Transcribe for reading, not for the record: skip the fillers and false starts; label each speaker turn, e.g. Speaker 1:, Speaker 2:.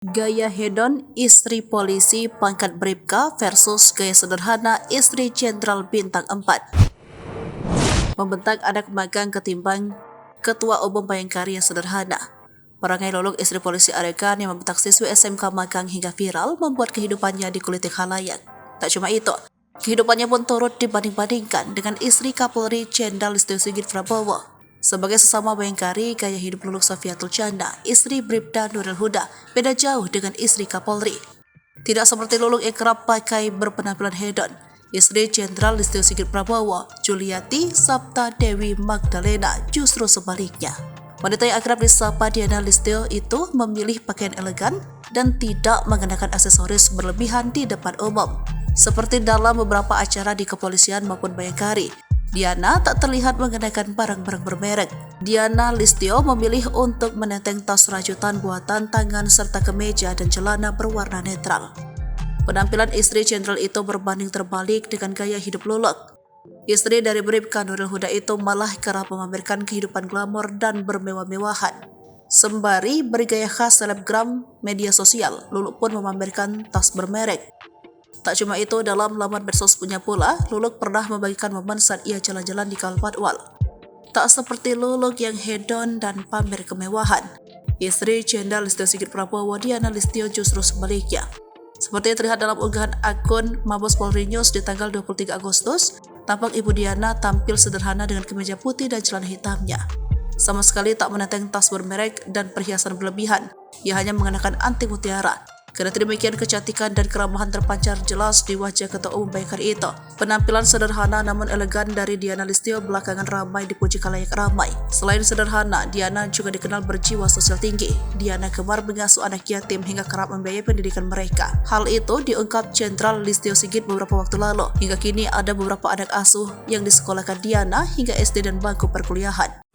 Speaker 1: Gaya hedon istri polisi pangkat Bribka versus gaya sederhana istri jenderal bintang 4. Membentak anak magang ketimbang ketua umum Bayangkari yang sederhana. Perangai lolok istri polisi adegan yang membentak siswi SMK magang hingga viral membuat kehidupannya dikuliti khalayak. Tak cuma itu, kehidupannya pun turut dibanding-bandingkan dengan istri Kapolri Jenderal Listio Sigit Prabowo. Sebagai sesama Bayangkari, gaya hidup Luluk Sofiatul Tjanda, istri Bribda Nuril Huda, beda jauh dengan istri Kapolri. Tidak seperti Luluk yang kerap pakai berpenampilan hedon, istri Jenderal Listio Sigit Prabowo, Juliati Sabta Dewi Magdalena, justru sebaliknya. Wanita yang akrab disapa Diana Listio itu memilih pakaian elegan dan tidak mengenakan aksesoris berlebihan di depan umum. Seperti dalam beberapa acara di kepolisian maupun Bayangkari, Diana tak terlihat mengenakan barang-barang bermerek. Diana Listio memilih untuk menenteng tas rajutan buatan tangan serta kemeja dan celana berwarna netral. Penampilan istri jenderal itu berbanding terbalik dengan gaya hidup Luluk. Istri dari Bribka Nuril Huda itu malah kerap memamerkan kehidupan glamor dan bermewah-mewahan. Sembari bergaya khas selebgram media sosial, Luluk pun memamerkan tas bermerek. Tak cuma itu, dalam laman medsos punya pula, Luluk pernah membagikan momen saat ia jalan-jalan di Kalpatwal. Tak seperti Luluk yang hedon dan pamer kemewahan, istri Jenderal Listio Sigit Prabowo, Diana Listio, justru sebaliknya. Seperti yang terlihat dalam unggahan akun Mabes Polri News di tanggal 23 Agustus, tampak Ibu Diana tampil sederhana dengan kemeja putih dan celana hitamnya. Sama sekali tak menenteng tas bermerek dan perhiasan berlebihan, ia hanya mengenakan anting mutiara. Karena demikian, kecantikan dan keramahan terpancar jelas di wajah Ketua Umum Bayangkari itu. Penampilan sederhana namun elegan dari Diana Listio belakangan ramai dipuji khalayak ramai. Selain sederhana, Diana juga dikenal berjiwa sosial tinggi. Diana gemar mengasuh anak yatim hingga kerap membiayai pendidikan mereka. Hal itu diungkap Jenderal Listio Sigit beberapa waktu lalu. Hingga kini ada beberapa anak asuh yang disekolahkan Diana hingga SD dan bangku perkuliahan.